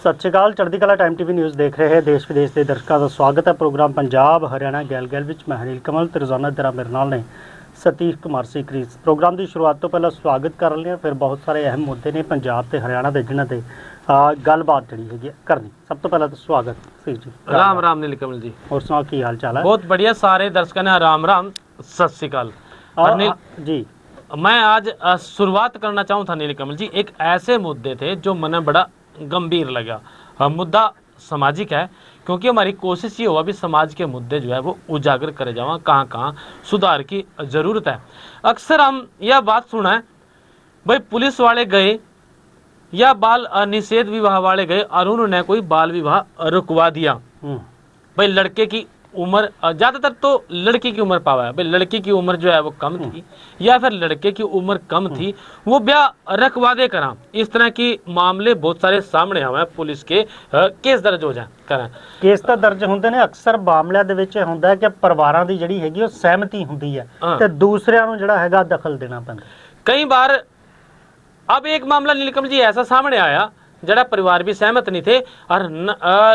सत श्री अकाल। चढ़ती कला टाइम टीवी न्यूज़ देख रहे हैं देश विदेश के दर्शकों का स्वागत है। प्रोग्राम पंजाब हरियाणा गैल गैल विच मैं अनिल कमल तो रोजाना तरह मेरे नाल ने सतीश कुमार सीकरी। प्रोग्राम की शुरुआत तो पहले स्वागत कर लें, फिर बहुत सारे अहम मुद्दे ने पंजाब ते हरियाणा के जिन्हों के गलबात जी है करनी। सब तो पहले तो स्वागत जी। राम राम नील कमल जी, और सुनाओ की हाल चाल है? बहुत बढ़िया। सारे दर्शकों ने राम राम सत श्री अकाल जी। मैं आज शुरुआत करना चाहूँ था नील कमल जी, एक ऐसे मुद्दे थे जो मने बड़ा गंभीर लगा। मुद्दा सामाजिक है, क्योंकि हमारी कोशिश ये हुआ भी समाज के मुद्दे जो है वो उजागर करे जावा, कहाँ कहाँ सुधार की ज़रूरत है। अक्सर हम यह बात सुना है भाई पुलिस वाले गए या बाल निषेध विवाह वाले गए और उन्होंने कोई बाल विवाह रुकवा दिया। भाई लड़के की उम्र, ज़्यादातर तो लड़की की उम्र पावा है, भाई लड़की की उम्र जो है वो कम थी या फिर लड़के की उम्र कम थी, वो ब्याह रखवा दे करा। इस तरह के मामले बहुत सारे सामने आए, पुलिस के केस दर्ज हो जाए करा। केस तो दर्ज होंगे ने, अक्सर मामलों के विच हुंदा है कि परिवारों की जिहड़ी हैगी वो सहमति होंदी है ते दूसरिਆਂ ਨੂੰ ਜਿਹੜਾ हैगा दखल देना पैंदा। कई बार अब एक मामला नीलकमल जी ऐसा सामने आया जड़ा परिवार भी सहमत नहीं थे और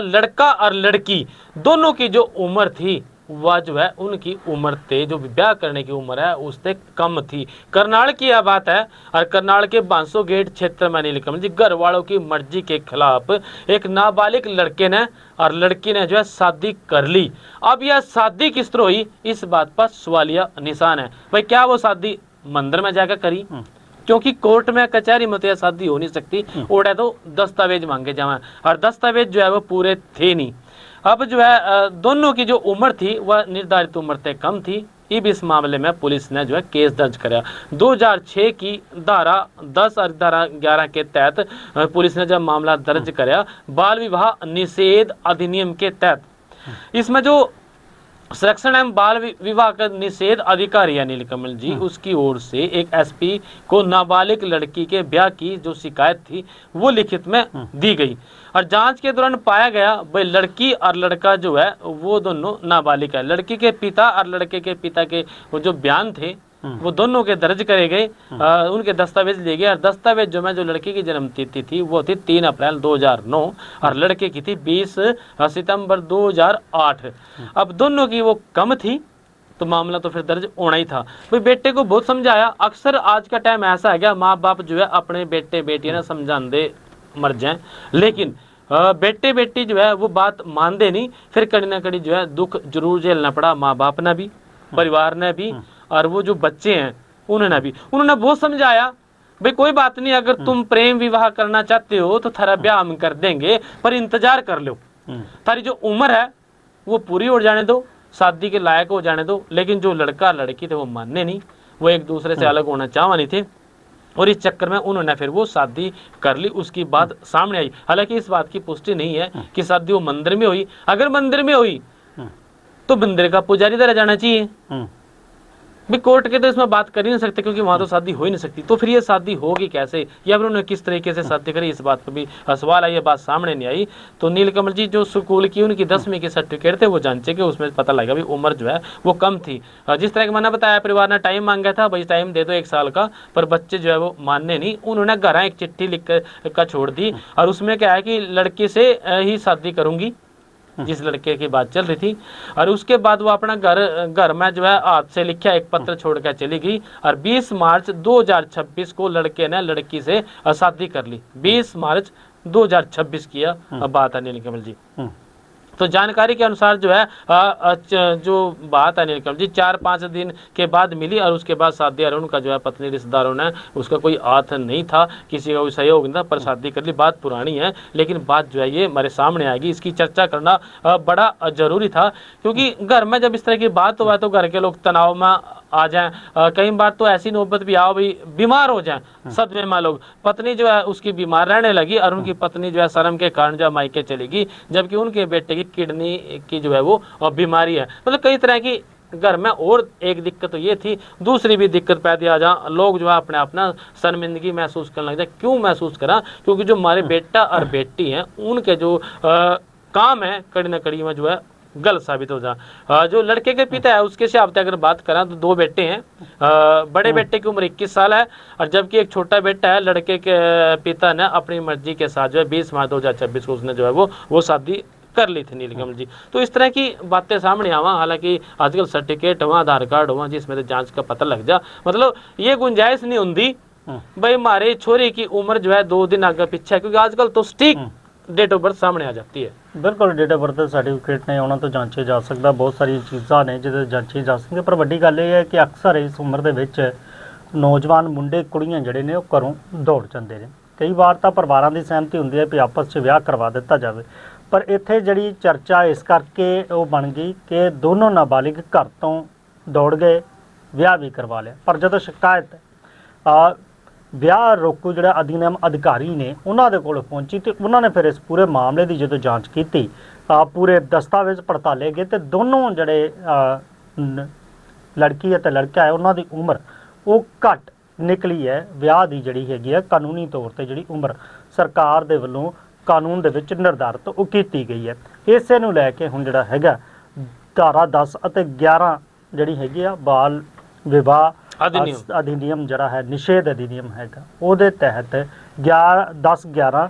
लड़का और लड़की दोनों की जो उम्र थी वह जो है उनकी उम्र थे जो ब्याह करने की उम्र है उससे कम थी। करनाल की यह बात है और करनाल के बांसो गेट क्षेत्र में नीलकमल जी घर वालों की मर्जी के खिलाफ एक नाबालिग लड़के ने और लड़की ने जो है शादी कर ली। अब यह शादी किस तरह हुई, इस बात पर सवालिया निशान है। भाई क्या वो शादी मंदिर में जाकर करी? क्योंकि कोर्ट में कचहरी में तो यह शादी हो नहीं सकती, ओढ़े तो दस्तावेज मांगे जाए और दस्तावेज जो है वो पूरे थे नहीं। अब जो है दोनों की जो उम्र थी वह निर्धारित उम्र से कम थी। अब इस मामले में पुलिस ने जो है केस दर्ज कराया। 2006 की धारा 10 और धारा 11 के तहत पुलिस ने जब मामला दर्ज कराया बाल विवाह निषेध अधिनियम के तहत। इसमें जो संरक्षण एवं बाल विवाह का निषेध अधिकारी है नीलकमल जी, उसकी ओर से एक एसपी को नाबालिग लड़की के ब्याह की जो शिकायत थी वो लिखित में दी गई और जांच के दौरान पाया गया भाई लड़की और लड़का जो है वो दोनों नाबालिग है। लड़की के पिता और लड़के के पिता के वो जो बयान थे वो दोनों के दर्ज करे गए, उनके दस्तावेज लिए गए और दस्तावेज जो लड़की की जन्म तिथि थी वो थी 3 अप्रैल 2009 और लड़के की थी 20 सितंबर 2008। अब दोनों की वो कम थी तो मामला तो फिर दर्ज होना ही था। भाई बेटे को बहुत समझाया, अक्सर आज का टाइम ऐसा है गया माँ बाप जो है अपने बेटे बेटियां समझाते मर जाए, लेकिन बेटे बेटी जो है वो बात मानते नहीं। फिर कड़ी ना कड़ी जो है दुख जरूर झेलना पड़ा माँ बाप ने भी, परिवार ने भी और वो जो बच्चे हैं उन्होंने बहुत समझाया भाई कोई बात नहीं, अगर तुम प्रेम विवाह करना चाहते हो तो थारा ब्याह हम कर देंगे पर इंतजार कर लो, थारी जो उम्र है वो पूरी हो जाने दो, शादी के लायक हो जाने दो। लेकिन जो लड़का लड़की थे वो मानने नहीं, वो एक दूसरे से अलग होना चाहवा नहीं थे और इस चक्कर में उन्होंने फिर वो शादी कर ली। उसकी बात सामने आई, हालांकि इस बात की पुष्टि नहीं है कि शादी वो मंदिर में हुई। अगर मंदिर में हुई तो मंदिर का पुजारी दे जाना चाहिए, भी कोर्ट के तो इसमें बात कर ही नहीं सकते क्योंकि वहां तो शादी हो ही नहीं सकती। तो फिर ये शादी होगी कैसे या फिर उन्होंने किस तरीके से शादी करी, इस बात पर भी सवाल आई, ये बात सामने नहीं आई। तो नीलकमल जी जो स्कूल की उनकी 10वीं के सर्टिफिकेट थे वो जांचे के, उसमें पता लगा भी उम्र जो है वो कम थी। जिस तरह का मैंने बताया परिवार ने टाइम मांगा था, भाई टाइम दे दो 1 साल का, पर बच्चे जो है वो मानने नहीं। उन्होंने घर एक चिट्ठी लिख कर छोड़ दी और उसमें क्या है कि लड़की से ही शादी करूंगी जिस लड़के की बात चल रही थी। और उसके बाद वो अपना घर में जो है हाथ से लिखा एक पत्र छोड़कर चली गई और 20 मार्च 2026 को लड़के ने लड़की से शादी कर ली। 20 मार्च 2026 की बात है नीलकमल जी। तो जानकारी के अनुसार जो है जो बात है नीलकमल जी 4-5 दिन के बाद मिली और उसके बाद शादी और उनका जो है पत्नी रिश्तेदारों ने उसका कोई हाथ नहीं था, किसी का कोई सहयोग नहीं था, पर शादी कर ली। बात पुरानी है लेकिन बात जो है ये हमारे सामने आएगी, इसकी चर्चा करना बड़ा जरूरी था क्योंकि घर में जब इस तरह की बात हुआ तो घर के लोग तनाव में आ जाएं। कई बार तो ऐसी नौबत भी आओ भाई बीमार हो जाएं, सदमे में लोग, पत्नी जो है उसकी बीमार रहने लगी और उनकी पत्नी जो है शर्म के कारण जो मायके चलेगी, जबकि उनके बेटे की किडनी की जो है वो बीमारी है। मतलब कई तरह की घर में और एक दिक्कत तो ये थी, दूसरी भी दिक्कत पैदा आ जा, लोग जो है अपने अपना शर्मिंदगी महसूस करने लग जाए। क्यों महसूस करा? क्योंकि जो हमारे बेटा और बेटी हैं उनके जो काम है कड़ी ना कड़ी में जो है गलत साबित हो जा। जो लड़के के पिता है उसके हिसाब से अगर बात करें तो 2 बेटे हैं। बड़े बेटे की उम्र 21 साल है और जबकि एक छोटा बेटा है। लड़के के पिता ने अपनी मर्जी के साथ जो है 20 मार्च 2026 को उसने जो है वो शादी कर ली थी नीलकमल जी। तो इस तरह की बातें सामने आवा। हालांकि आजकल सर्टिफिकेट हुआ, आधार कार्ड हुआ, जिसमें तो जांच का पता लग जा। मतलब ये गुंजाइश नहीं होती भाई हमारे छोरे की उम्र जो है 2 दिन आगे पीछे, क्योंकि आजकल तो स्टिक डेट ऑफ बर्थ सामने आ जाती है। ਬਿਲਕੁਲ ਡੇਟ ਆਫ ਬਰਥ ਸਰਟੀਫਿਕੇਟ ਨੇ ਉਹਨਾਂ ਤੋਂ ਜਾਂਚੇ ਜਾ ਸਕਦਾ, ਬਹੁਤ ਸਾਰੀਆਂ ਚੀਜ਼ਾਂ ਨੇ ਜਿਹਦੇ ਜਾਂਚੇ ਜਾ ਸਕਦੀਆਂ। ਪਰ ਵੱਡੀ ਗੱਲ ਇਹ ਹੈ ਕਿ ਅਕਸਰ ਇਸ ਉਮਰ ਦੇ ਵਿੱਚ ਨੌਜਵਾਨ ਮੁੰਡੇ ਕੁੜੀਆਂ ਜਿਹੜੇ ਨੇ ਉਹ ਘਰੋਂ ਦੌੜ ਜਾਂਦੇ ਨੇ। ਕਈ ਵਾਰ ਤਾਂ ਪਰਿਵਾਰਾਂ ਦੀ ਸਹਿਮਤੀ ਹੁੰਦੀ ਹੈ ਵੀ ਆਪਸ 'ਚ ਵਿਆਹ ਕਰਵਾ ਦਿੱਤਾ ਜਾਵੇ, ਪਰ ਇੱਥੇ ਜਿਹੜੀ ਚਰਚਾ ਇਸ ਕਰਕੇ ਉਹ ਬਣ ਗਈ ਕਿ ਦੋਨੋਂ ਨਾਬਾਲਿਗ ਘਰ ਤੋਂ ਦੌੜ ਗਏ, ਵਿਆਹ ਵੀ ਕਰਵਾ ਲਿਆ। ਪਰ ਜਦੋਂ ਸ਼ਿਕਾਇਤ ਵਿਆਹ ਰੋਕੂ ਜਿਹੜਾ ਅਧਿਨਿਯਮ ਅਧਿਕਾਰੀ ਨੇ ਉਹਨਾਂ ਦੇ ਕੋਲ ਪਹੁੰਚੀ ਤੇ ਉਹਨਾਂ ਨੇ ਫਿਰ ਇਸ ਪੂਰੇ ਮਾਮਲੇ ਦੀ ਜਦੋਂ ਜਾਂਚ ਕੀਤੀ, ਪੂਰੇ ਦਸਤਾਵੇਜ਼ ਪੜਤਾਲੇ ਗਏ ਤੇ ਦੋਨੋਂ ਜਿਹੜੇ ਲੜਕੀ ਅਤੇ ਲੜਕਾ ਹੈ ਉਹਨਾਂ ਦੀ ਉਮਰ ਉਹ ਘੱਟ ਨਿਕਲੀ ਹੈ। ਵਿਆਹ ਦੀ ਜਿਹੜੀ ਹੈਗੀ ਹੈ ਕਾਨੂੰਨੀ ਤੌਰ ਤੇ ਜਿਹੜੀ ਉਮਰ ਸਰਕਾਰ ਦੇ ਵੱਲੋਂ ਕਾਨੂੰਨ ਦੇ ਵਿੱਚ ਨਿਰਧਾਰਿਤ ਉਹ ਕੀਤੀ ਗਈ ਹੈ। ਇਸੇ ਨੂੰ ਲੈ ਕੇ ਹੁਣ ਜਿਹੜਾ ਹੈਗਾ ਧਾਰਾ 10 ਅਤੇ 11 ਜਿਹੜੀ ਹੈਗੀ ਆ ਬਾਲ ਵਿਵਾਹ ਅਧਿਨਿਯਮ ਜਿਹੜਾ ਹੈ ਨਿਸ਼ੇਧ ਅਧਿਨਿਯਮ ਹੈਗਾ ਉਹਦੇ ਤਹਿਤ 10-11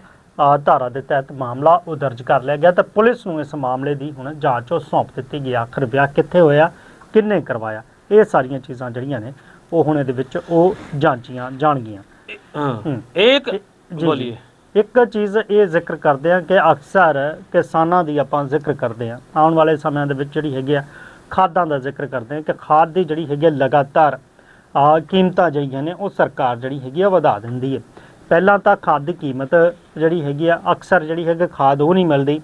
ਧਾਰਾ ਦੇ ਤਹਿਤ ਮਾਮਲਾ ਉਹ ਦਰਜ ਕਰ ਲਿਆ ਗਿਆ ਤੇ ਪੁਲਿਸ ਨੂੰ ਇਸ ਮਾਮਲੇ ਦੀ ਹੁਣ ਜਾਂਚ ਉਹ ਸੌਂਪ ਦਿੱਤੀ ਗਈ। ਆਖਰ ਵਿਆਹ ਕਿੱਥੇ ਹੋਇਆ, ਕਿੰਨੇ ਕਰਵਾਇਆ, ਇਹ ਸਾਰੀਆਂ ਚੀਜ਼ਾਂ ਜਿਹੜੀਆਂ ਨੇ ਉਹ ਹੁਣ ਇਹਦੇ ਵਿੱਚ ਉਹ ਜਾਂਚੀਆਂ ਜਾਣਗੀਆਂ। ਇੱਕ ਚੀਜ਼ ਇਹ ਜ਼ਿਕਰ ਕਰਦੇ ਆ ਕਿ ਅਕਸਰ ਕਿਸਾਨਾਂ ਦੀ ਆਪਾਂ ਜ਼ਿਕਰ ਕਰਦੇ ਆ, ਆਉਣ ਵਾਲੇ ਸਮਿਆਂ ਦੇ ਵਿੱਚ ਜਿਹੜੀ ਹੈਗੀ ਆ ਖਾਦਾਂ ਦਾ ਜ਼ਿਕਰ ਕਰਦੇ ਆ ਕਿ ਖਾਦ ਦੀ ਜਿਹੜੀ ਹੈਗੀ ਲਗਾਤਾਰ ਕੀਮਤਾਂ ਜਿਹੜੀਆਂ ਨੇ ਉਹ ਸਰਕਾਰ ਜਿਹੜੀ ਹੈਗੀ ਆ ਵਧਾ ਦਿੰਦੀ ਹੈ। ਪਹਿਲਾਂ ਤਾਂ ਖਾਦ ਦੀ ਕੀਮਤ ਜਿਹੜੀ ਹੈਗੀ ਆ ਅਕਸਰ ਜਿਹੜੀ ਹੈਗੀ ਖਾਦ ਉਹ ਨਹੀਂ ਮਿਲਦੀ,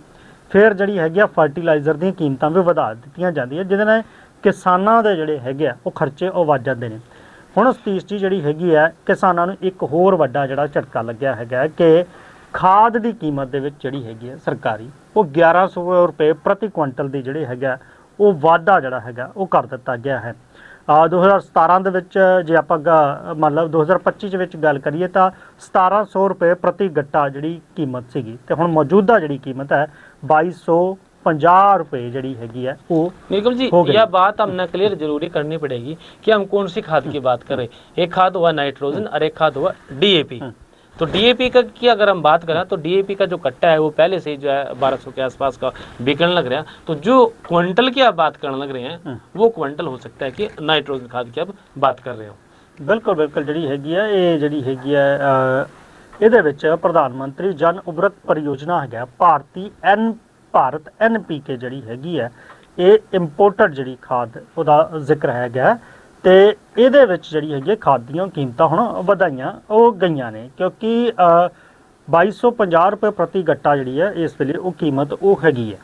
ਫਿਰ ਜਿਹੜੀ ਹੈਗੀ ਆ ਫਰਟੀਲਾਈਜ਼ਰ ਦੀਆਂ ਕੀਮਤਾਂ ਵੀ ਵਧਾ ਦਿੱਤੀਆਂ ਜਾਂਦੀਆਂ, ਜਿਹਦੇ ਨਾਲ ਕਿਸਾਨਾਂ ਦੇ ਜਿਹੜੇ ਹੈਗੇ ਆ ਉਹ ਖਰਚੇ ਉਹ ਵੱਧ ਜਾਂਦੇ ਨੇ। ਹੁਣ ਸਤੀਸ਼ ਜੀ ਜਿਹੜੀ ਹੈਗੀ ਆ ਕਿਸਾਨਾਂ ਨੂੰ ਇੱਕ ਹੋਰ ਵੱਡਾ ਜਿਹੜਾ ਝਟਕਾ ਲੱਗਿਆ ਹੈਗਾ ਕਿ ਖਾਦ ਦੀ ਕੀਮਤ ਦੇ ਵਿੱਚ ਜਿਹੜੀ ਹੈਗੀ ਆ ਸਰਕਾਰੀ ਉਹ 1100 ਰੁਪਏ ਪ੍ਰਤੀ ਕੁਇੰਟਲ ਦੀ ਜਿਹੜੇ ਹੈਗਾ ਉਹ ਵਾਧਾ ਜਿਹੜਾ ਹੈਗਾ ਉਹ ਕਰ ਦਿੱਤਾ ਗਿਆ ਹੈ। 2017 ਦੇ ਵਿੱਚ ਜੇ ਆਪਾਂ ਮਤਲਬ 2025 ਦੇ ਵਿੱਚ ਗੱਲ ਕਰੀਏ ਤਾਂ 1700 ਰੁਪਏ ਪ੍ਰਤੀ ਗੱਟਾ ਜਿਹੜੀ ਕੀਮਤ ਸੀਗੀ ਤੇ ਹੁਣ ਮੌਜੂਦਾ ਜਿਹੜੀ ਕੀਮਤ ਹੈ 2250 रुपए जड़ी हैगी है वो। नीलकमल जी यह बात हमने क्लियर जरूरी करनी पड़ेगी कि हम कौन सी खाद की बात कर रहे हैं। एक खाद हुआ नाइट्रोजन और एक खाद हुआ डीएपी। तो डीएपी की अगर हम बात करें तो डीएपी का जो कट्टा है वो पहले से ही जो है 1200 के आसपास का बिकने लग रहा है। तो जो क्विंटल की आप बात करने लग रहे हैं वो क्विंटल हो सकता है कि नाइट्रोजन खाद की आप बात कर रहे हो। बिल्कुल बिल्कुल जी हैगी है ये जी हैगी है ਇਹਦੇ ਵਿੱਚ ਪ੍ਰਧਾਨ ਮੰਤਰੀ ਜਨ ਉਬਰਤ ਪਰਿਯੋਜਨਾ ਹੈਗਾ ਭਾਰਤ NPK ਜਿਹੜੀ ਹੈਗੀ ਹੈ ਇਹ ਇੰਪੋਰਟਡ ਜਿਹੜੀ ਖਾਦ ਉਹਦਾ ਜ਼ਿਕਰ ਹੈਗਾ ਤੇ ਇਹਦੇ ਵਿੱਚ ਜਿਹੜੀ ਹੈਗੀ ਖਾਦ ਦੀਆਂ ਕੀਮਤਾਂ ਹੁਣ ਵਧਾਈਆਂ ਉਹ ਗਈਆਂ ਨੇ ਕਿਉਂਕਿ 2250 ਰੁਪਏ ਪ੍ਰਤੀ ਗੱਟਾ ਜਿਹੜੀ ਹੈ ਇਸ ਵੇਲੇ ਉਹ ਕੀਮਤ ਉਹ ਹੈਗੀ ਹੈ।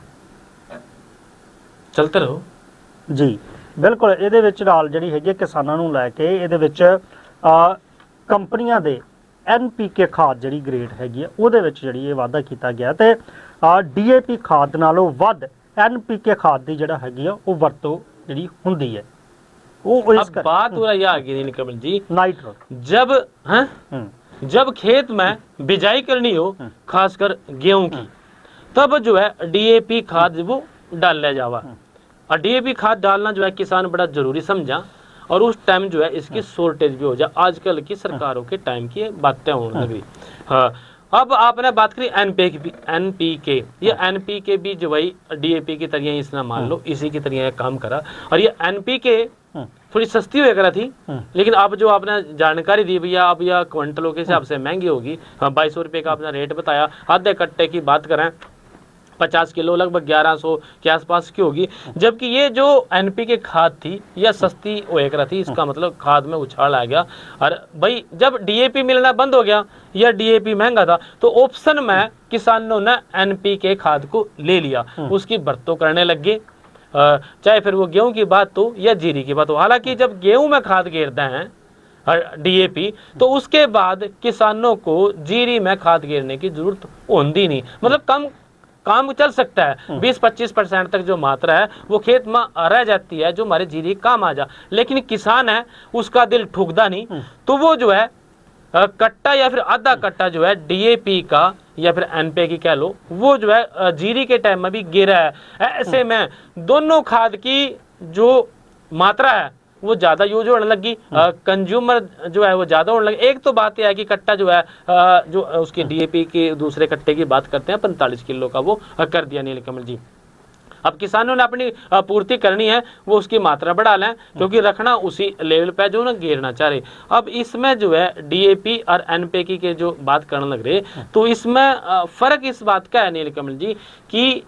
ਚਲਤੇ ਰਹੋ ਜੀ ਬਿਲਕੁਲ। ਇਹਦੇ ਵਿੱਚ ਨਾਲ ਜਿਹੜੀ ਹੈਗੀ ਕਿਸਾਨਾਂ ਨੂੰ ਲੈ ਕੇ ਇਹਦੇ ਵਿੱਚ ਕੰਪਨੀਆਂ ਦੇ NPK ਖਾਦ ਜਿਹੜੀ ਗ੍ਰੇਡ ਹੈਗੀ ਆ ਉਹਦੇ ਵਿੱਚ ਜਿਹੜੀ ਇਹ ਵਾਅਦਾ ਕੀਤਾ ਗਿਆ ਤੇ DAP ਖਾਦ ਨਾਲੋਂ ਵੱਧ NPK ਖਾਦ ਦੀ ਜਿਹੜਾ ਹੈਗੀ ਆ ਉਹ ਵਰਤੋਂ ਜਿਹੜੀ ਹੁੰਦੀ ਹੈ ਉਹ ਇਸ अब बात हो रही है आगे नीलकमल जी नाइट्रोजन जब खेत में बिजाई करनी हो खासकर गेहूं की तब जो है DAP खाद वो डाल लिया जावा। और DAP खाद डालना जो है किसान बड़ा जरूरी समझा और उस टाइम जो है इसकी शॉर्टेज भी हो जाए। आजकल की सरकारों के टाइम की बातें होने लगी। हाँ अब आपने बात करी NPK ये NPK भी जो भाई DAP की तरह इसने मान लो इसी की तरह काम करा। और ये NPK थोड़ी सस्ती हुआ करा थी लेकिन अब जो आपने जानकारी दी भैया अब यह क्विंटलों के हिसाब से महंगी होगी। 2200 रुपये का आपने रेट बताया। आधे कट्टे की बात करें 50 किलो लगभग 1100 के आसपास की होगी। जबकि ये जो NPK खाद थी यह सस्ती हुआ करा थी। इसका मतलब खाद में उछाल आ गया। और भाई जब DAP मिलना बंद हो गया या DAP महंगा था तो ऑप्शन में किसानों ने NPK खाद को ले लिया, उसकी बरतों करने लग गए। चाहे फिर वो गेहूं की बात हो या जीरी की बात हो। हालांकि जब गेहूं में खाद घेरते हैं DAP तो उसके बाद किसानों को जीरी में खाद घेरने की जरूरत होती नहीं। मतलब काम चल सकता है 20-25% तक जो मात्रा है वो खेत में रह जाती है जो हमारे जीरी काम आ जा। लेकिन किसान है उसका दिल ठुकदा नहीं तो वो जो है कट्टा या फिर आधा कट्टा जो है DAP का या फिर एनपीके की कह लो, वो जो है जीरी के टाइम में भी गिरा है। ऐसे में दोनों खाद की जो मात्रा है वो ज्यादा यूज होने लगी, कंज्यूमर जो है वो ज्यादा होने लगे। एक तो बात यह है कि कट्टा जो है जो उसकी डीएपी के दूसरे कट्टे की बात करते हैं 45 किलो का वो कर दिया नीलकमल जी। अब किसानों ने अपनी पूर्ति करनी है, वो उसकी मात्रा बढ़ा लें, क्योंकि रखना उसी लेवल पे जो ना गिरना चाह रहे। अब इसमें जो है डीएपी और एनपीके के जो बात करने लग रहे, तो इसमें फर्क इस बात का है नीलकमल जी कि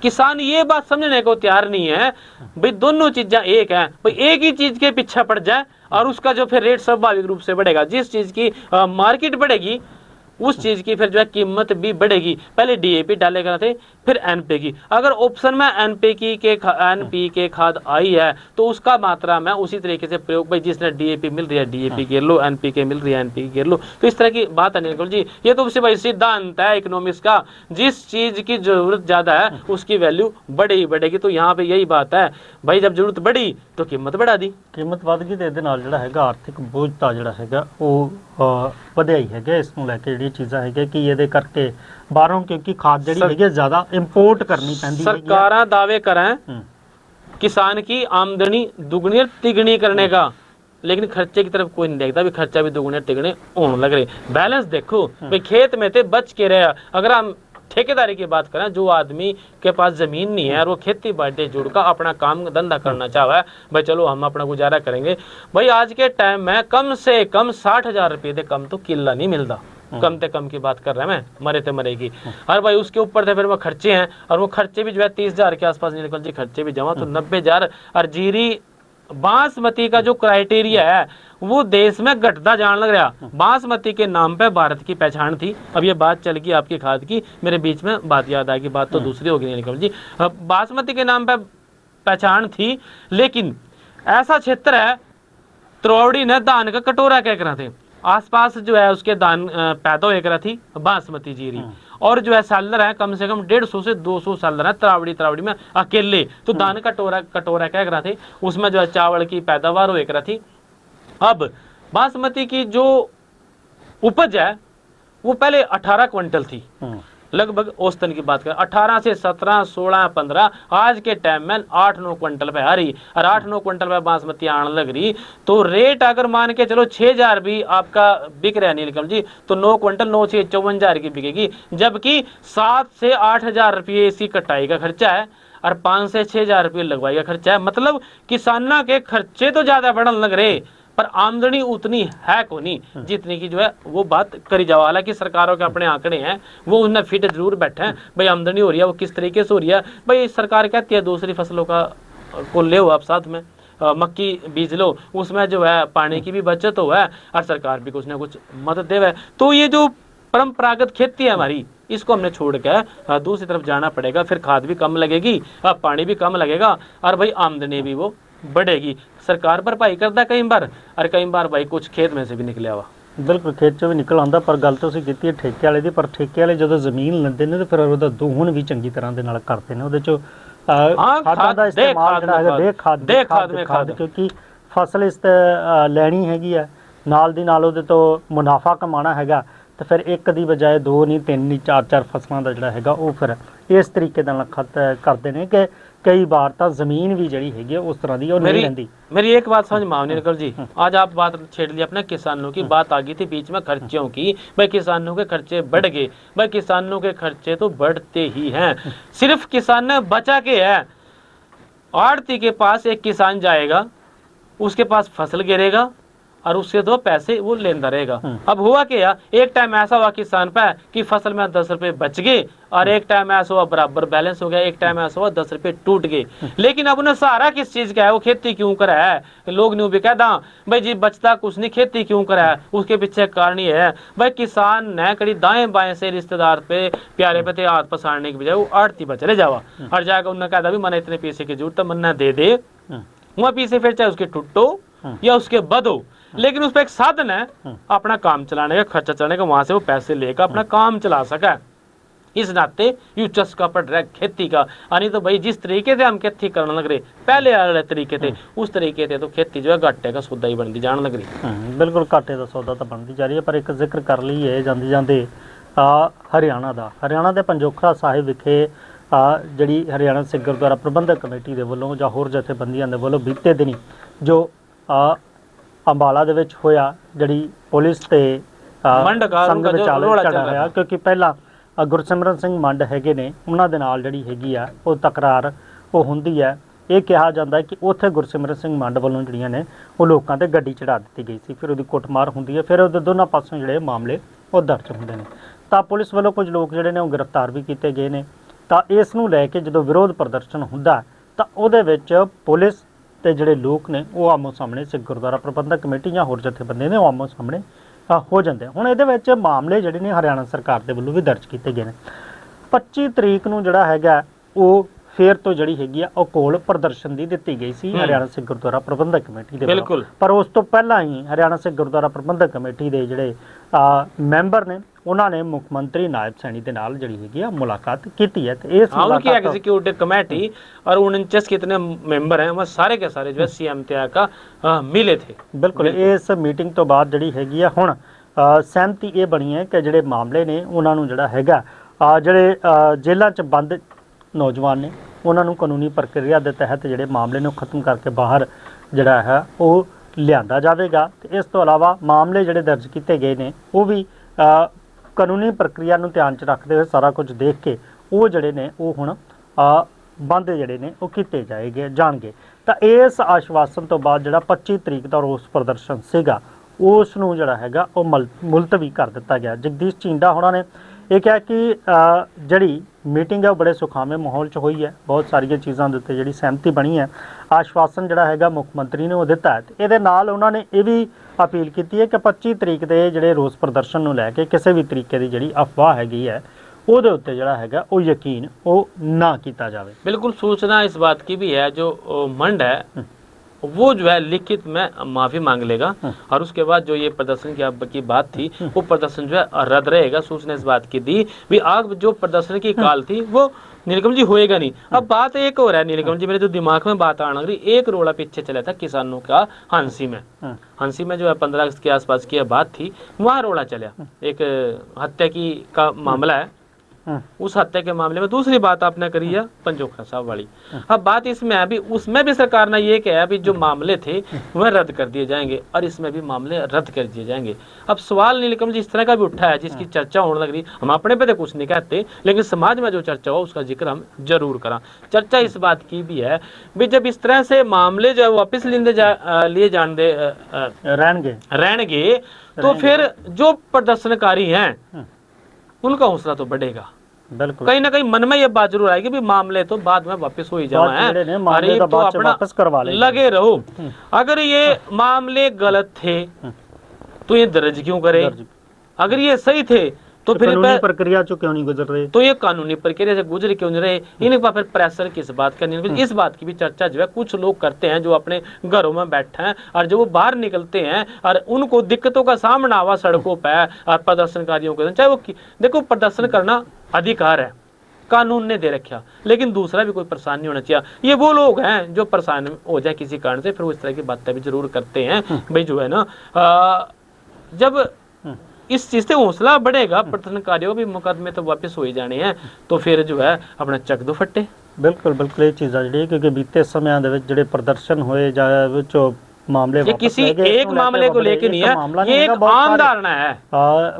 किसान ये बात समझने को तैयार नहीं है भाई दोनों चीजें एक हैं, भाई एक ही चीज के पीछे पड़ जाए और उसका जो फिर रेट स्वाभाविक रूप से बढ़ेगा। जिस चीज की मार्केट बढ़ेगी उस चीज की फिर जो है कीमत भी बढ़ेगी। पहले डीएपी डालेगा थे, फिर एनपीके। अगर ऑप्शन में एनपीके खाद आई है तो उसका मात्रा में उसी तरीके से प्रयोग, भाई जिसने डीएपी मिल रही है डीएपी गिर लो, एनपीके मिल रही है एनपीके गिर लो। तो इस तरह की बात है निरकुल जी, ये तो उससे भाई सिद्धांत है इकोनॉमिक्स का, जिस चीज की जरूरत ज्यादा है उसकी वैल्यू बढ़ेगी बढ़ेगी। तो यहाँ पे यही बात है भाई, जब जरूरत बढ़ी तो कीमत बढ़ा दी, कीमत वध गई ਤੇ ਇਹਦੇ ਨਾਲ ਜਿਹੜਾ ਹੈਗਾ ਆਰਥਿਕ ਬੋਝਤਾ ਜਿਹੜਾ ਹੈਗਾ ਉਹ ਵਧਿਆ ਹੀ ਹੈਗਾ। ਇਸ ਨੂੰ ਲੈ ਕੇ ਜਿਹੜੀ ਚੀਜ਼ਾਂ ਹੈਗੇ ਕਿ ਇਹਦੇ ਕਰਕੇ ਬਾਹਰੋਂ ਕਿਉਂਕਿ ਖਾਦ ਜਿਹੜੀ ਹੈਗੀ ਜ਼ਿਆਦਾ ਇੰਪੋर्ट ਕਰਨੀ ਪੈਂਦੀ ਹੈ। सरकारां दावे करें किसान की आमदनी दुगनी और तिगनी करने का, लेकिन खर्चे की तरफ कोई नहीं देखता भी खर्चा भी दुगने तिगने होने लग रहे। बैलेंस देखो भाई, खेत में थे बच के रहे। अगर हम ठेकेदारी की बात करें, जो आदमी के पास जमीन नहीं है और वो खेती बाड़ी जुड़ का अपना काम धंधा करना चाहे, भाई चलो हम अपना गुजारा करेंगे, भाई आज के टाइम में कम से कम 60,000 रुपये से कम तो किला नहीं मिलता। कम से कम की बात कर रहा है मैं, मरे थे मरेगी। और भाई उसके ऊपर से फिर वो खर्चे हैं, और वो खर्चे भी जो है 30,000 के आसपास निकल जी खर्चे भी जमा, तो 90,000। और जीरी बासमती का जो क्राइटेरिया है वो देश में घटता जाने लग रहा। बासमती के नाम पे भारत की पहचान थी। अब ये बात चल गई आपकी खाद की, मेरे बीच में बात याद आ गई, बात तो दूसरी होगी निकल जी। बासमती के नाम पे पहचान थी, लेकिन ऐसा क्षेत्र है त्रोड़ी ने धान का कटोरा कह कर थे, आसपास जो है उसके धान पैदा हो कर थी बासमती जीरी। और जो है सालर है कम से कम 150 से 200 सालर है तरावड़ी में अकेले। तो धान कटोरा कह कर थे, उसमें जो है चावल की पैदावार हो कर थी। अब बासमती की जो उपज है वो पहले 18 क्विंटल थी लगभग, औसतन की बात करें 18 से 17, 16, 15, आज के टाइम में 8-9 क्विंटल पे आ रही। और 8-9 क्विंटल पे बासमती आने लग रही, तो रेट अगर मान के चलो 6,000 भी आपका बिक रहा है नीलकमल जी, तो 9 क्विंटल 9 से 54,000 की बिकेगी। जबकि 7 से 8,000 रुपये इसी कटाई का खर्चा है और 5 से 6,000 रुपये लगवाई का खर्चा है। मतलब किसानों के खर्चे तो ज्यादा बढ़ने लग रहे, पर आमदनी उतनी है को नहीं जितनी की जो है वो बात करी जाओ। हालांकि सरकारों के अपने आंकड़े हैं, वो उनमें फिट जरूर बैठे हैं भाई आमदनी हो रही है वो किस तरीके से हो रही है। भाई सरकार कहती है दूसरी फसलों का को ले हो आप साथ में मक्की बीज लो, उसमें जो है पानी की भी बचत हो है और सरकार भी कुछ ना कुछ मदद दे। तो ये जो परंपरागत खेती है हमारी, इसको हमने छोड़ के दूसरी तरफ जाना पड़ेगा। फिर खाद भी कम लगेगी, पानी भी कम लगेगा और भाई आमदनी भी वो बढ़ेगी। सरकार भरपाई करता कई बार, और कई बार भाई कुछ खेत में से भी निकलिया हुआ। बिल्कुल खेत चों भी निकल आंदा, पर गल तुसीं कीती है ठेके वाले दी, पर ठेके वाले ਜਦੋਂ ਜ਼ਮੀਨ ਲੈਂਦੇ ਨੇ ਤੇ ਫਿਰ ਉਹਦਾ ਦੋਹਣ ਵੀ ਚੰਗੀ ਤਰ੍ਹਾਂ ਦੇ ਨਾਲ ਕਰਦੇ ਨੇ। ਉਹਦੇ ਚੋਂ ਖਾਦਾਂ ਦਾ ਇਸਤੇਮਾਲ ਜਿਹੜਾ ਹੈਗਾ ਦੇ ਖਾਦ ਕਿਉਂਕਿ ਫਸਲ ਇਸ ਤੇ ਲੈਣੀ ਹੈਗੀ ਹੈ, ਨਾਲ ਦੀ ਨਾਲ ਉਹਦੇ ਤੋਂ ਮੁਨਾਫਾ ਕਮਾਉਣਾ ਹੈਗਾ, ਤੇ ਫਿਰ ਇੱਕ ਦੀ ਬਜਾਏ 2 ਨਹੀਂ 3 ਨਹੀਂ 4 ਫਸਲਾਂ ਦਾ ਜਿਹੜਾ ਹੈਗਾ ਉਹ ਫਿਰ ਇਸ ਤਰੀਕੇ ਦੇ ਨਾਲ ਖਤ ਕਰਦੇ ਨੇ ਕਿ कई बार तो जमीन भी जड़ी है उस तरह की नहीं रहती। मेरी एक बात समझ में निकल जी, आज आप बात छेड़ ली अपने किसानों की, बात आ गई थी बीच में खर्चों की। भाई किसानों के खर्चे बढ़ गए, भाई किसानों के खर्चे तो बढ़ते ही हैं। सिर्फ किसान ने बचा के है, आड़ती के पास एक किसान जाएगा, उसके पास फसल गिरेगा और उससे 2 पैसे वो लेता रहेगा। अब हुआ क्या, एक टाइम ऐसा हुआ किसान पे कि फसल में 10 रुपए बच गए, और एक टाइम ऐसा हुआ बराबर बैलेंस हो गया, एक टाइम ऐसा हुआ 10 रुपए टूट गए। लेकिन अब उन्हें सहारा किस चीज का है, वो खेती क्यों करा है? लोग न्यू भी कहता भाई जी बचता कुछ नहीं, खेती क्यों करा है? उसके पीछे कारण ये है भाई किसान ने कड़ी दाएं बाएं से रिश्तेदार पे प्यारे पे हाथ पसारने की बजाय वो आड़ती पर चले जावा, और जाकर उन्हें कहता भी मैंने इतने पैसे की जरूरत है, मन्ना दे दे। वहां पीछे फिर चाहे उसके टूटो या उसके बदो, लेकिन उस पर एक साधन है अपना काम चलाने का, खर्चा चलाने का, वहां से वो पैसे लेकर अपना काम चला सका। इस नाते यू चस्का पड़ रहा है खेती का। यानी तो भाई जिस तरीके से हम खेती करने लग रहे पहले वाले तरीके थे, उस तरीके से तो खेती जो है घाटे का सौदा ही बनती जाने लग रही। बिल्कुल घाटे का सौदा तो बनती जा रही है। पर एक जिक्र कर लीए जाते जाते ਹਰਿਆਣਾ ਦੇ ਪੰਜੋਖਰਾ ਸਾਹਿਬ ਵਿਖੇ ਜਿਹੜੀ ਹਰਿਆਣਾ ਸਿੱਖ ਗੁਰਦੁਆਰਾ ਪ੍ਰਬੰਧਕ ਕਮੇਟੀ ਦੇ ਵੱਲੋਂ ਜਾਂ ਹੋਰ ਜਥੇਬੰਦੀਆਂ ਦੇ ਵੱਲੋਂ ਬੀਤੇ ਦਿਨੀ ਜੋ ਅੰਬਾਲਾ ਦੇ ਵਿੱਚ ਹੋਇਆ, ਜਿਹੜੀ ਪੁਲਿਸ ਤੇ ਸੰਘ ਵਿਚਾਲੇ ਝਗੜਾ ਹੋਇਆ, ਕਿਉਂਕਿ ਪਹਿਲਾਂ ਗੁਰਸਿਮਰਨ ਸਿੰਘ ਮੰਡ ਹੈਗੇ ਨੇ, ਉਹਨਾਂ ਦੇ ਨਾਲ ਜਿਹੜੀ ਹੈਗੀ ਆ ਉਹ ਤਕਰਾਰ ਉਹ ਹੁੰਦੀ ਹੈ। ਇਹ ਕਿਹਾ ਜਾਂਦਾ ਹੈ ਕਿ ਉੱਥੇ ਗੁਰਸਿਮਰਨ ਸਿੰਘ ਮੰਡ ਵੱਲੋਂ ਜਿਹੜੀਆਂ ਨੇ ਉਹ ਲੋਕਾਂ ਤੇ ਗੱਡੀ ਚੜਾ ਦਿੱਤੀ ਗਈ ਸੀ, ਫਿਰ ਉਹਦੀ ਕੁੱਟਮਾਰ ਹੁੰਦੀ ਹੈ, ਫਿਰ ਉਹਦੇ ਦੋਨਾਂ ਪਾਸੋਂ ਜਿਹੜੇ ਮਾਮਲੇ ਉਹ ਦਰਜ ਹੁੰਦੇ ਨੇ। ਤਾਂ ਪੁਲਿਸ ਵੱਲੋਂ ਕੁਝ ਲੋਕ ਜਿਹੜੇ ਨੇ ਉਹ ਗ੍ਰਿਫਤਾਰ ਵੀ ਕੀਤੇ ਗਏ ਨੇ। ਤਾਂ ਇਸ ਨੂੰ ਲੈ ਕੇ ਜਦੋਂ ਵਿਰੋਧ ਪ੍ਰਦਰਸ਼ਨ ਹੁੰਦਾ ਤਾਂ ਉਹਦੇ ਵਿੱਚ ਪੁਲਿਸ ਤੇ ਜਿਹੜੇ ਲੋਕ ਨੇ ਉਹ ਆਮੋ ਸਾਹਮਣੇ ਸਿੱਖ ਗੁਰਦੁਆਰਾ ਪ੍ਰਬੰਧਕ ਕਮੇਟੀ ਜਾਂ ਹੋਰ ਜਥੇਬੰਦੀਆਂ ਨੇ ਉਹ ਆਮੋ ਸਾਹਮਣੇ ਹੋ ਜਾਂਦੇ। ਹੁਣ ਇਹਦੇ ਵਿੱਚ ਮਾਮਲੇ ਜਿਹੜੇ ਨੇ ਹਰਿਆਣਾ ਸਰਕਾਰ ਦੇ ਵੱਲੋਂ ਵੀ ਦਰਜ ਕੀਤੇ ਗਏ ਨੇ। 25 ਤਰੀਕ ਨੂੰ ਜਿਹੜਾ ਹੈਗਾ ਉਹ ਫੇਰ ਤੋਂ ਜਿਹੜੀ ਹੈਗੀ ਆ ਉਹ ਕੋਲ ਪ੍ਰਦਰਸ਼ਨ ਦੀ ਦਿੱਤੀ ਗਈ ਸੀ ਹਰਿਆਣਾ ਸਿੱਖ ਗੁਰਦੁਆਰਾ ਪ੍ਰਬੰਧਕ ਕਮੇਟੀ ਦੇ ਵੱਲੋਂ। ਪਰ ਉਸ ਤੋਂ ਪਹਿਲਾਂ ਹੀ ਹਰਿਆਣਾ ਸਿੱਖ ਗੁਰਦੁਆਰਾ ਪ੍ਰਬੰਧਕ ਕਮੇਟੀ ਦੇ ਜਿਹੜੇ ਮੈਂਬਰ ਨੇ ਉਹਨਾਂ ਨੇ ਮੁੱਖ ਮੰਤਰੀ ਨਾਇਬ ਸੈਣੀ ਦੇ ਨਾਲ ਜਿਹੜੀ ਹੈਗੀ ਆ ਮੁਲਾਕਾਤ ਕੀਤੀ है। तो इस उनकी एग्जीक्यूटिव कमेटी और 49 कितने मेंबर हैं वो सारे के सारे जो है सीएम का मिले थे। बिल्कुल इस मीटिंग तो बाद ਜਿਹੜੀ ਹੈਗੀ ਆ ਹੁਣ ਸਹਿਮਤੀ ਇਹ ਬਣੀ ਹੈ ਕਿ ਜਿਹੜੇ ਮਾਮਲੇ ਨੇ ਉਹਨਾਂ ਨੂੰ ਜਿਹੜਾ ਹੈਗਾ ਜਿਹੜੇ ਜੇਲ੍ਹਾਂ 'ਚ ਬੰਦ ਨੌਜਵਾਨ ਨੇ ਉਹਨਾਂ ਨੂੰ ਕਾਨੂੰਨੀ ਪ੍ਰਕਿਰਿਆ ਦੇ ਤਹਿਤ ਜਿਹੜੇ ਮਾਮਲੇ ਨੂੰ ਖਤਮ ਕਰਕੇ ਬਾਹਰ ਜਿਹੜਾ ਹੈ ਉਹ ਲਿਆਂਦਾ ਜਾਵੇਗਾ। ਤੇ ਇਸ ਤੋਂ ਇਲਾਵਾ ਮਾਮਲੇ ਜਿਹੜੇ ਦਰਜ ਕੀਤੇ ਗਏ ਨੇ ਉਹ ਵੀ ਕਾਨੂੰਨੀ ਪ੍ਰਕਿਰਿਆ ਨੂੰ ਧਿਆਨ 'ਚ ਰੱਖਦੇ ਹੋਏ ਸਾਰਾ ਕੁਝ ਦੇਖ ਕੇ ਉਹ ਜਿਹੜੇ ਨੇ ਉਹ ਹੁਣ ਬੰਦ ਜਿਹੜੇ ਨੇ ਉਹ ਕੀਤੇ ਜਾਣਗੇ। ਤਾਂ ਇਸ ਆਸ਼ਵਾਸਨ ਤੋਂ ਬਾਅਦ ਜਿਹੜਾ 25 ਤਰੀਕ ਦਾ ਰੋਸ ਪ੍ਰਦਰਸ਼ਨ ਸੀਗਾ ਉਸ ਨੂੰ ਜਿਹੜਾ ਹੈਗਾ ਉਹ ਮੁਲਤਵੀ ਕਰ ਦਿੱਤਾ ਗਿਆ। ਜਗਦੀਸ਼ ਝੀਂਡਾ ਹੋਣਾ ਨੇ ਇਹ ਕਿਹਾ ਕਿ ਜਿਹੜੀ ਮੀਟਿੰਗ ਹੈ ਉਹ ਬੜੇ ਸੁਖਾਵੇਂ ਮਾਹੌਲ 'ਚ ਹੋਈ ਹੈ, ਬਹੁਤ ਸਾਰੀਆਂ ਚੀਜ਼ਾਂ ਦੇ ਉੱਤੇ ਜਿਹੜੀ ਸਹਿਮਤੀ ਬਣੀ ਹੈ, ਆਸ਼ਵਾਸਨ ਜਿਹੜਾ ਹੈਗਾ ਮੁੱਖ ਮੰਤਰੀ ਨੇ ਉਹ ਦਿੱਤਾ ਹੈ। ਤੇ ਇਹਦੇ ਨਾਲ ਉਹਨਾਂ ਨੇ ਇਹ ਵੀ ਅਪੀਲ ਕੀਤੀ ਹੈ ਕਿ 25 ਤਰੀਕ ਦੇ ਜਿਹੜੇ ਰੋਸ ਪ੍ਰਦਰਸ਼ਨ ਨੂੰ ਲੈ ਕੇ ਕਿਸੇ ਵੀ ਤਰੀਕੇ ਦੀ ਜਿਹੜੀ ਅਫਵਾਹ ਹੈਗੀ ਹੈ ਉਹਦੇ ਉੱਤੇ ਜਿਹੜਾ ਹੈਗਾ ਉਹ ਯਕੀਨ ਉਹ ਨਾ ਕੀਤਾ ਜਾਵੇ। बिल्कुल सूचना इस बात की भी है जो मंड है वो जो है लिखित में माफी मांग लेगा और उसके बाद जो ये प्रदर्शन की बात थी वो प्रदर्शन जो है रद्द रहेगा। सूचना इस बात की दी भी आग जो प्रदर्शन की काल थी वो नीलकमल जी होएगा नहीं। अब बात एक और है नीलकमल जी, मेरे जो दिमाग में बात आना रही, एक रोड़ा पीछे चला था किसानों का हांसी में जो है 15 अगस्त के आसपास की बात थी, वहाँ रोड़ा चला एक हत्या का मामला है। उस हत्या के मामले में दूसरी बात आपने करी है पंजोखरा साहब वाली। अब बात इसमें है भी उसमें भी सरकार ने ये कहा भी जो मामले थे वह रद्द कर दिए जाएंगे और इसमें भी मामले रद्द कर दिए जाएंगे। अब सवाल नीलकमल जी इस तरह का भी उठा है जिसकी चर्चा होने लग रही, हम अपने पे तो कुछ नहीं कहते लेकिन समाज में जो चर्चा हो उसका जिक्र हम जरूर करा। चर्चा इस बात की भी है भी जब इस तरह से मामले जो वापिस लिए जाने रहनगे तो फिर जो प्रदर्शनकारी हैं उनका हौसला तो बढ़ेगा। बिल्कुल कहीं ना कहीं मन में ये बात जरूर आएगी भी मामले तो बाद में वापस हो ही जाना है, मामले तो वापस करवा लेंगे, लगे रहो। अगर ये मामले गलत थे तो ये दर्ज क्यों करे, अगर ये सही थे तो फिर प्रक्रिया जो क्यों नहीं गुजर रहे, तो ये कानूनी प्रक्रिया से गुजर क्यों नहीं रहे, इनके पास फिर प्रेशर किस बात का नहीं। इस बात की भी चर्चा जो है कुछ लोग करते हैं जो अपने घरों में बैठे हैं और जब वो बाहर निकलते हैं और उनको दिक्कतों का सामना हुआ सड़कों पर और प्रदर्शनकारियों के चाहे वो देखो प्रदर्शन करना अधिकार है, कानून ने दे रखा, लेकिन दूसरा भी कोई परेशान नहीं होना चाहिए। ये वो लोग हैं जो परेशान हो जाए किसी कारण से फिर वो इस तरह की बातें भी जरूर करते हैं भाई जो है ना जब इस चीज से हौसला बढ़ेगा प्रदर्शनकारियों भी मुकदमे तो वापस हो ही जाने हैं तो फिर जो है अपना चक दो फट्टे। बिल्कुल बिल्कुल ये चीज़ ਜਿਹੜੀ क्योंकि बीते समय ਦੇ ਵਿੱਚ ਜਿਹੜੇ ਪ੍ਰਦਰਸ਼ਨ ਹੋਏ ਜਾਂ ਵਿੱਚੋਂ मामले ये किसी एक मामले को लेके नहीं है, ये एक आम धारणा है।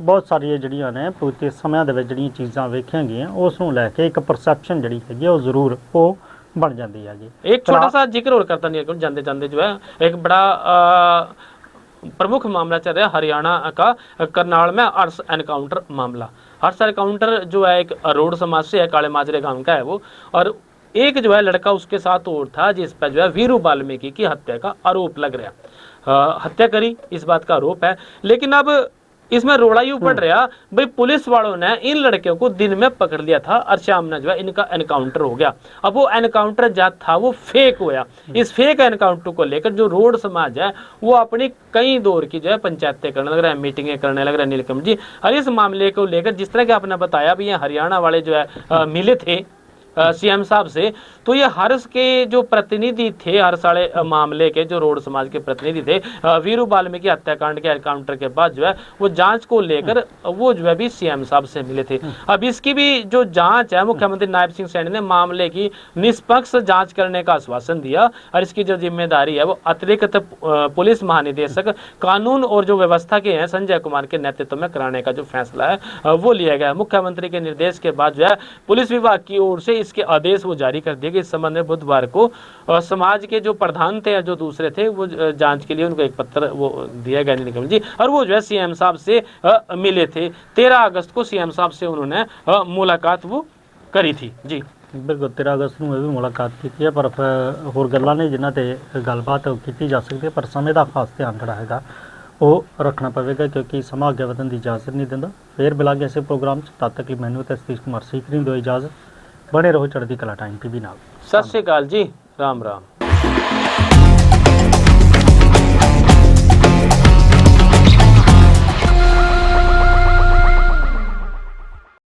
बहुत सारी ਜਿਹੜੀਆਂ ਨੇ ਬੀਤੇ ਸਮਿਆਂ ਦੇ ਵਿੱਚ ਜਿਹੜੀਆਂ ਚੀਜ਼ਾਂ ਵੇਖੀਆਂ ਗਈਆਂ ਉਸ ਨੂੰ ਲੈ ਕੇ ਇੱਕ ਪਰਸੈਪਸ਼ਨ ਜਿਹੜੀ ਹੈਗੀ ਉਹ ਜ਼ਰੂਰ ਉਹ ਬਣ ਜਾਂਦੀ ਹੈਗੀ। एक छोटा सा जिक्र और करता नहीं जाते जाते जो है एक बड़ा प्रमुख मामला चल रहा है हरियाणा का करनाल में अर्स एनकाउंटर मामला। अर्स एनकाउंटर जो है एक रोड समाज से है, काले माजरे गांव का है वो, और एक जो है लड़का उसके साथ और था जिस पर जो है वीरू वाल्मीकि की हत्या का आरोप लग रहा। हत्या करी इस बात का आरोप है, लेकिन अब इसमें रोड़ा यूं पड़ रहा भाई पुलिस वालों ने इन लड़कियों को दिन में पकड़ लिया था और शाम में जो है इनका एनकाउंटर हो गया। अब वो एनकाउंटर जात था वो फेक हुआ। इस फेक एनकाउंटर को लेकर जो रोड समाज है वो अपनी कई दौर की जो है पंचायतें करने लग रहा है, मीटिंगें करने लग रहा है नीलकमल जी। और इस मामले को लेकर जिस तरह के आपने बताया भी ये हरियाणा वाले जो है मिले थे सीएम साहब से। तो ये हर्ष के जो प्रतिनिधि थे, हर्ष वाले मामले के जो रोड समाज के प्रतिनिधि थे, वीरू बाल्मीकि हत्याकांड के एनकाउंटर के बाद जो है वो जांच को लेकर वो जो है भी सीएम साहब से मिले थे। अब इसकी भी जो जांच है, मुख्यमंत्री नायब सिंह सैनी ने मामले की निष्पक्ष जांच करने का आश्वासन दिया और इसकी जो जिम्मेदारी है वो अतिरिक्त पुलिस महानिदेशक कानून और जो व्यवस्था के हैं संजय कुमार के नेतृत्व में कराने का जो फैसला है वो लिया गया। मुख्यमंत्री के निर्देश के बाद जो है पुलिस विभाग की ओर से इसके आदेश वो जारी कर दिए कि इस संबंध में बुधवार को समाज के जो प्रधान थे या जो दूसरे थे वो जांच के लिए उनको एक पत्र वो दिया गया निकम जी, और वो जो है सीएम साहब से मिले थे। 13 अगस्त को सीएम साहब से उन्होंने मुलाकात वो करी थी जी। बिल्कुल 13 अगस्त ਨੂੰ ਇਹ ਵੀ ਮੁਲਾਕਾਤ ਕੀਤੀ ਹੈ, ਪਰ ਹੋਰ ਗੱਲਾਂ ਨੇ ਜਿਨ੍ਹਾਂ ਤੇ ਗੱਲਬਾਤ ਕੀਤੀ ਜਾ ਸਕਦੀ ਹੈ, ਪਰ ਸਮੇਂ ਦਾ ਖਾਸ ਧਿਆਨ ਜਿਹੜਾ ਹੈਗਾ ਉਹ ਰੱਖਣਾ ਪਵੇਗਾ ਕਿਉਂਕਿ ਸਮਾਂ ਅੱਗੇ ਵਧਣ ਦੀ ਇਜਾਜ਼ਤ ਨਹੀਂ ਦਿੰਦਾ। ਫੇਰ ਮਿਲਾਂਗੇ ਇਸੇ ਪ੍ਰੋਗਰਾਮ 'ਚ, ਤਦ ਤੱਕ ਲਈ ਮੈਨੂੰ ਤੇ ਸਤੀਸ਼ ਕੁਮਾਰ ਸੀਕਰੀ ਨੂੰ ਦਿਓ ਇਜਾਜ਼ਤ। ਬਣੇ ਰਹੋ ਚੜ੍ਹਦੀ ਕਲਾ ਟਾਈਮ ਟੀਵੀ ਨਾਲ। सत श्री अकाल जी, राम राम।